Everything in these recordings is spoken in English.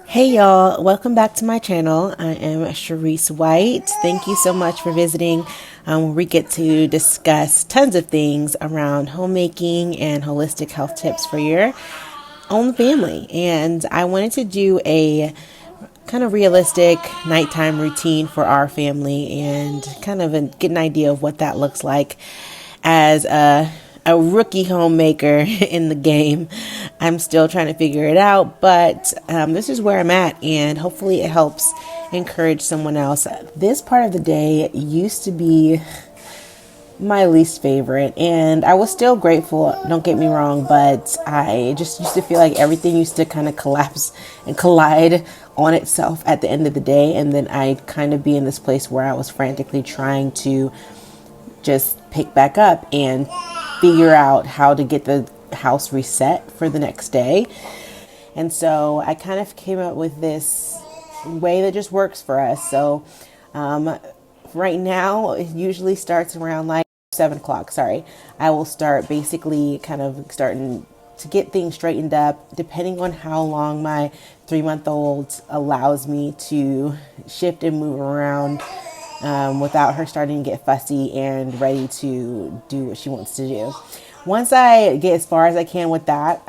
Hey y'all, welcome back to my channel. I am Sharice White. Thank you so much for visiting, where we get to discuss tons of things around homemaking and holistic health tips for your own family. And I wanted to do a kind of realistic nighttime routine for our family and kind of get an idea of what that looks like as a rookie homemaker in the game. I'm still trying to figure it out, but this is where I'm at, and hopefully it helps encourage someone else. This part of the day used to be my least favorite, and I was still grateful, don't get me wrong, but I just used to feel like everything used to kind of collapse and collide on itself at the end of the day, and then I'd kind of be in this place where I was frantically trying to just pick back up and figure out how to get the house reset for the next day. And so I kind of came up with this way that just works for us. So right now, it usually starts around like 7 o'clock. I will start basically kind of starting to get things straightened up, depending on how long my 3-month-old allows me to shift and move around without her starting to get fussy and ready to do what she wants to do. Once I get as far as I can with that,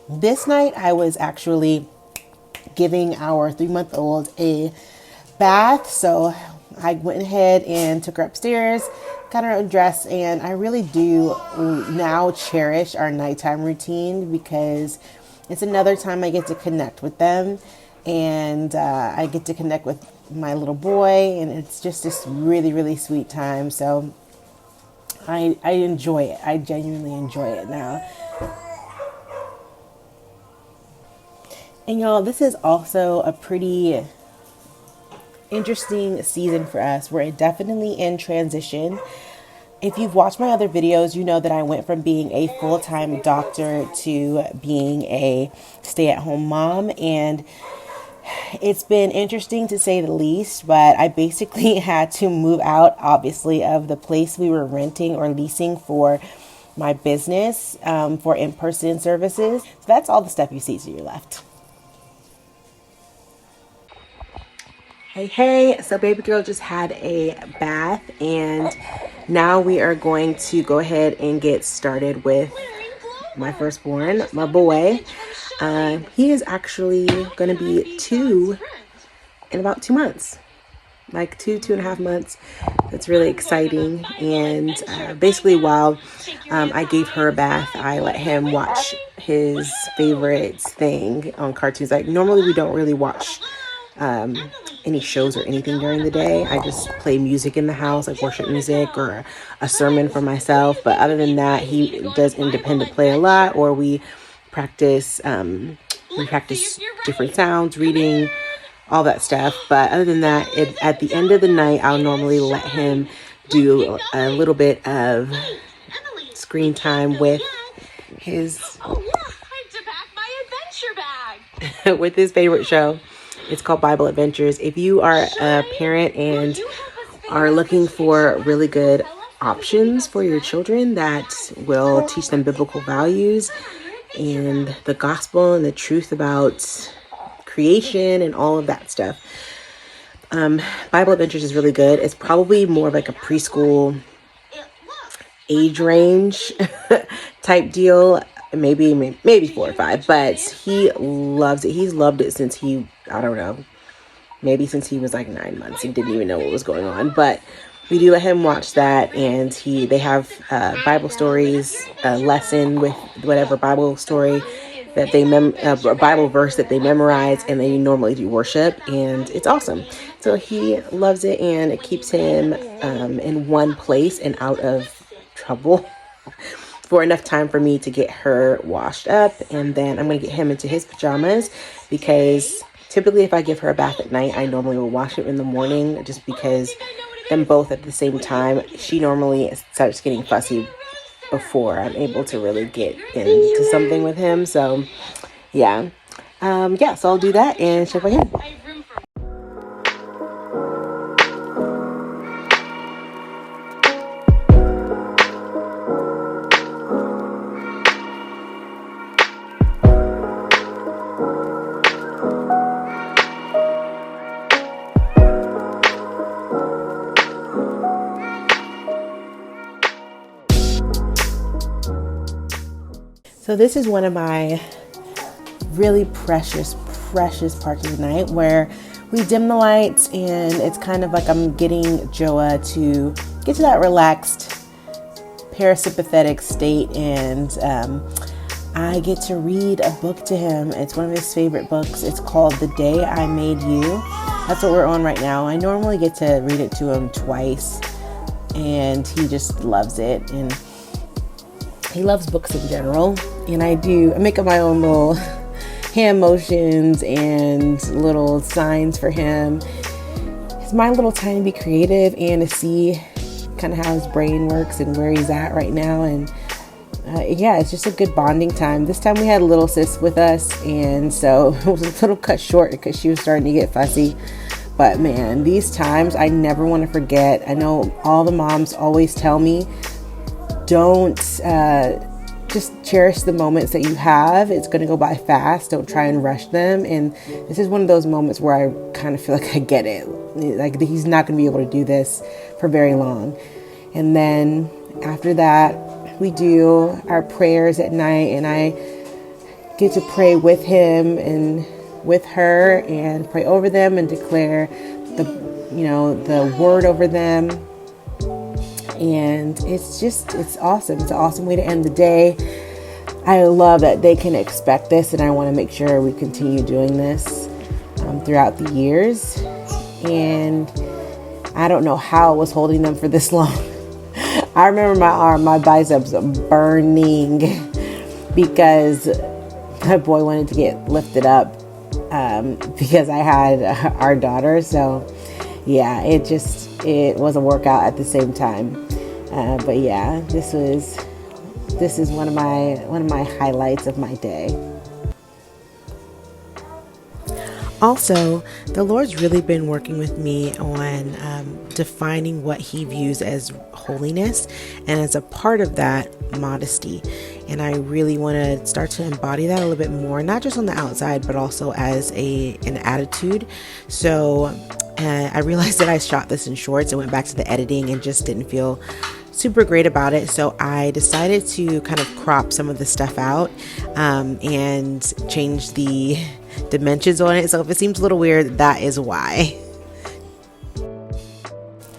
this night I was actually giving our 3-month-old a bath. So I went ahead and took her upstairs, got her undressed, and I really do now cherish our nighttime routine because it's another time I get to connect with them, and I get to connect with my little boy, and it's just this really, really sweet time. So I enjoy it. I genuinely enjoy it now. And y'all, this is also a pretty interesting season for us. We're definitely in transition. If you've watched my other videos, you know that I went from being a full-time doctor to being a stay-at-home mom, and it's been interesting to say the least, but I basically had to move out, obviously, of the place we were renting or leasing for my business, for in-person services. So that's all the stuff you see to your left. Hey, so baby girl just had a bath, and now we are going to go ahead and get started with my firstborn, my boy. He is actually going to be 2 in about 2 months, like 2.5 months. That's really exciting. And basically while I gave her a bath, I let him watch his favorite thing on cartoons. Like normally we don't really watch any shows or anything during the day. I just play music in the house, like worship music or a sermon for myself. But other than that, he does independent play a lot, or we practice different sounds, reading, all that stuff. But other than that, at the end of the night, I'll normally let him do a little bit of screen time with his with his favorite show. It's called Bible Adventures. If you are a parent and are looking for really good options for your children that will teach them biblical values and the gospel and the truth about creation and all of that stuff, Bible Adventures is really good. It's probably more of like a preschool age range type deal, maybe 4 or 5, but he loves it. He's loved it since I don't know, maybe since he was like 9 months. He didn't even know what was going on, but we do let him watch that, and they have Bible stories, a lesson with whatever Bible story that they a Bible verse that they memorize, and they normally do worship, and it's awesome. So he loves it, and it keeps him in one place and out of trouble for enough time for me to get her washed up, and then I'm going to get him into his pajamas, because typically if I give her a bath at night, I normally will wash him in the morning, just because them both at the same time. She normally starts getting fussy before I'm able to really get into something with him. So yeah, so I'll do that and check back in. So this is one of my really precious parts of the night where we dim the lights, and it's kind of like I'm getting Joa to get to that relaxed parasympathetic state, and I get to read a book to him. It's one of his favorite books. It's called The Day I Made You. That's what we're on right now. I normally get to read it to him twice, and he just loves it, and he loves books in general. And I make up my own little hand motions and little signs for him. It's my little time to be creative and to see kind of how his brain works and where he's at right now. And yeah, it's just a good bonding time. This time we had little sis with us, and so it was a little cut short because she was starting to get fussy. But man, these times I never want to forget. I know all the moms always tell me, don't just cherish the moments that you have. It's going to go by fast. Don't try and rush them. And this is one of those moments where I kind of feel like I get it. Like he's not going to be able to do this for very long. And then after that, we do our prayers at night, and I get to pray with him and with her and pray over them and declare the word over them. And it's awesome. It's an awesome way to end the day. I love that they can expect this, and I want to make sure we continue doing this throughout the years. And I don't know how I was holding them for this long. I remember my biceps burning because my boy wanted to get lifted up because I had our daughter. So yeah, it was a workout at the same time. But yeah, this is one of my highlights of my day. Also, the Lord's really been working with me on defining what he views as holiness, and as a part of that, modesty. And I really want to start to embody that a little bit more, not just on the outside, but also as an attitude. So I realized that I shot this in shorts and went back to the editing and just didn't feel super great about it. So I decided to kind of crop some of the stuff out and change the dimensions on it. So if it seems a little weird, that is why.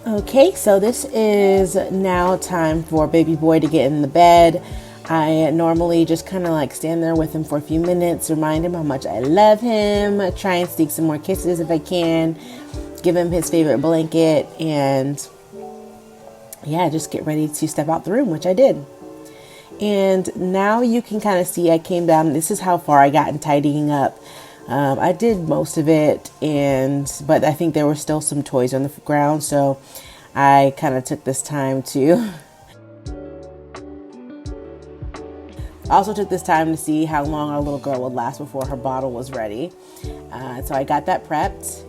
Okay, so this is now time for baby boy to get in the bed. I normally just kind of like stand there with him for a few minutes, remind him how much I love him, try and sneak some more kisses if I can, give him his favorite blanket, and yeah, just get ready to step out the room, which I did. And now you can kind of see I came down. This is how far I got in tidying up. I did most of it, but I think there were still some toys on the ground, so I kind of took this time to also took this time to see how long our little girl would last before her bottle was ready. So I got that prepped,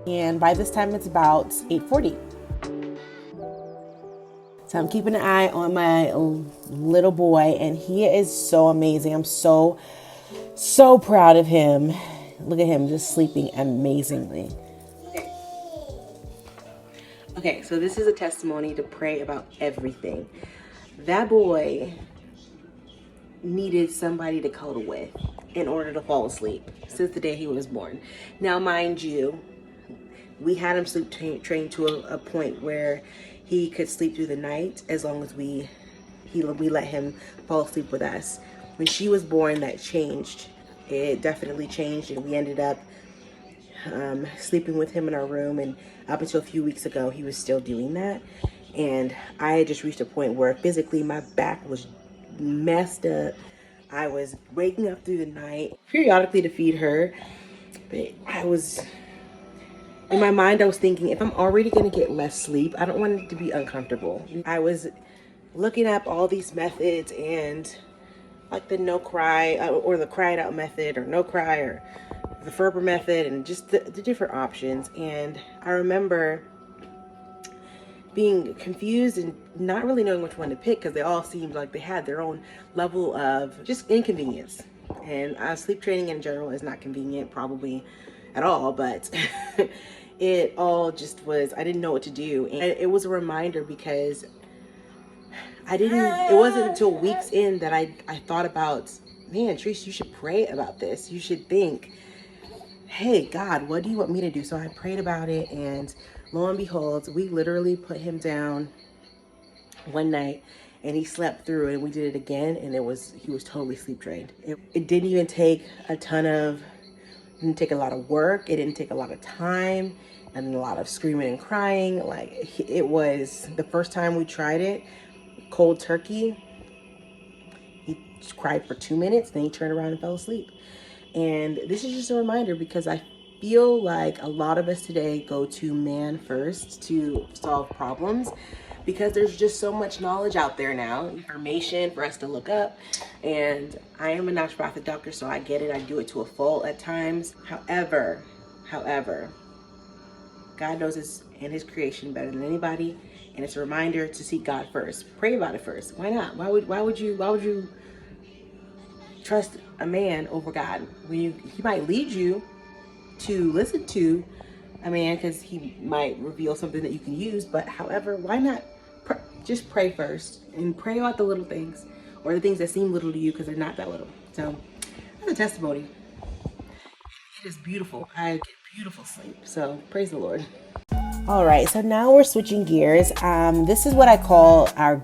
and by this time it's about 8:40. So I'm keeping an eye on my little boy, and he is so amazing. I'm so proud of him. Look at him just sleeping amazingly. Okay, so this is a testimony to pray about everything. That boy needed somebody to cuddle with in order to fall asleep since the day he was born. Now, mind you, we had him sleep trained to a point where he could sleep through the night as long as we let him fall asleep with us. When she was born, that changed. It definitely changed, and we ended up sleeping with him in our room, and up until a few weeks ago he was still doing that. And I had just reached a point where physically my back was messed up. I was waking up through the night periodically to feed her, but in my mind I was thinking, if I'm already going to get less sleep, I don't want it to be uncomfortable. I was looking up all these methods, and like the no cry or the cry it out method, or no cry, or the Ferber method, and just the different options. And I remember being confused and not really knowing which one to pick, because they all seemed like they had their own level of just inconvenience. And sleep training in general is not convenient probably at all, but it all just was, I didn't know what to do. And it was a reminder, because it wasn't until weeks in that I thought about, man, Treese, you should pray about this. You should think, hey, God, what do you want me to do? So I prayed about it, and lo and behold, we literally put him down one night and he slept through it, and we did it again, and he was totally sleep drained. It didn't even take didn't take a lot of work. It didn't take a lot of time and a lot of screaming and crying. Like, it was the first time we tried it, cold turkey. He cried for 2 minutes, then he turned around and fell asleep. And this is just a reminder, because I feel like a lot of us today go to man first to solve problems, because there's just so much knowledge out there now, information for us to look up. And I am a naturopathic doctor, so I get it. I do it to a fault at times. However, God knows His and His creation better than anybody, and it's a reminder to seek God first. Pray about it first. Why not? Why would you trust a man over God when he might lead you to listen to a man, because he might reveal something that you can use? But however, why not just pray first, and pray about the little things, or the things that seem little to you, because they're not that little. So that's a testimony. It is beautiful. I get beautiful sleep, so praise the Lord. All right, so now we're switching gears. This is what I call our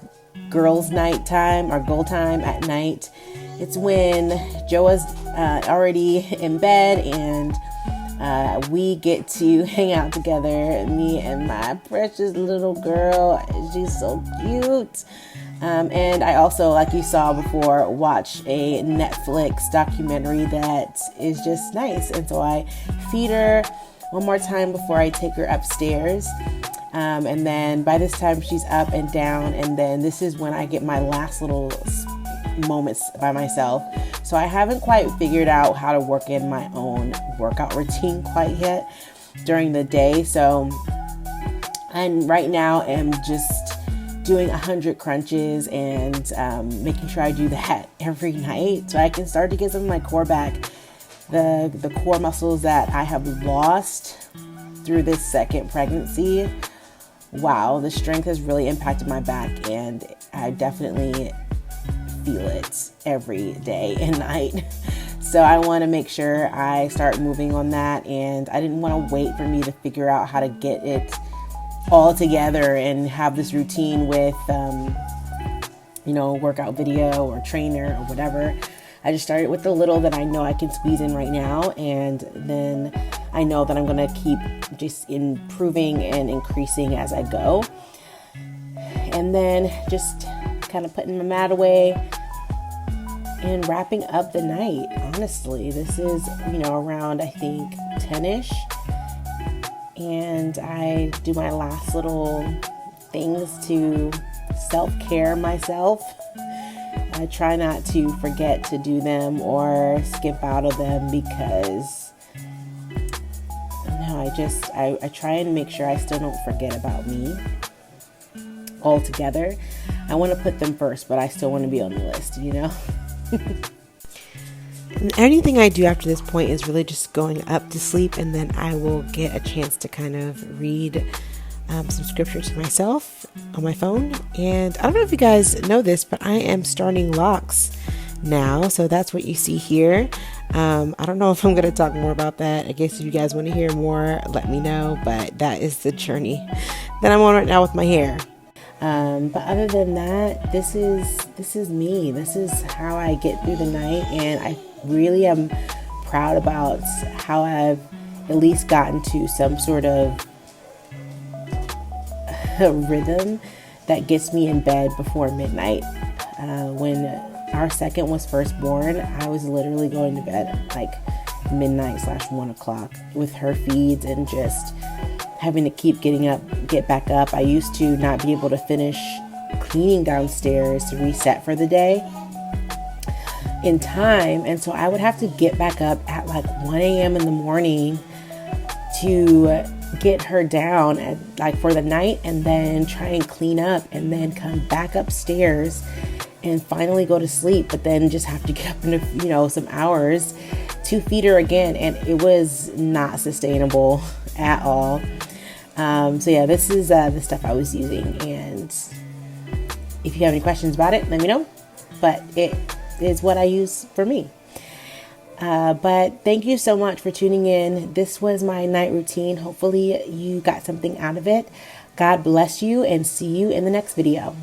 girls' night time, our goal time at night. It's when Joa's already in bed, and we get to hang out together, me and my precious little girl. She's so cute. And I also, like you saw before, watch a Netflix documentary that is just nice. And so I feed her one more time before I take her upstairs. And then by this time she's up and down. And then this is when I get my last little moments by myself. So I haven't quite figured out how to work in my own workout routine quite yet during the day. So I right now am just doing 100 crunches and making sure I do that every night, so I can start to get some of my core back. The core muscles that I have lost through this second pregnancy, wow, the strength has really impacted my back, and I definitely feel it every day and night. So I want to make sure I start moving on that, and I didn't want to wait for me to figure out how to get it all together and have this routine with workout video or trainer or whatever. I just started with the little that I know I can squeeze in right now, and then I know that I'm going to keep just improving and increasing as I go. And then just kind of putting my mat away and wrapping up the night. Honestly, this is, around, I think, 10-ish. And I do my last little things to self-care myself. I try not to forget to do them or skip out of them, because I try and make sure I still don't forget about me altogether. I want to put them first, but I still want to be on the list, And anything I do after this point is really just going up to sleep, and then I will get a chance to kind of read some scripture to myself on my phone. And I don't know if you guys know this, but I am starting locks now, so that's what you see here. I don't know if I'm going to talk more about that. I guess if you guys want to hear more, let me know, but that is the journey that I'm on right now with my hair. But other than that, this is me. This is how I get through the night, and I really am proud about how I've at least gotten to some sort of a rhythm that gets me in bed before midnight. When our second was first born, I was literally going to bed at like midnight/1 o'clock with her feeds, and just having to keep get back up. I used to not be able to finish cleaning downstairs to reset for the day in time. And so I would have to get back up at like 1 a.m. in the morning to get her down for the night, and then try and clean up, and then come back upstairs and finally go to sleep, but then just have to get up in some hours to feed her again. And it was not sustainable at all. So yeah, this is the stuff I was using, and If you have any questions about it, let me know. But it is what I use for me. But thank you so much for tuning in. This was my night routine. Hopefully you got something out of it. God bless you, and see you in the next video.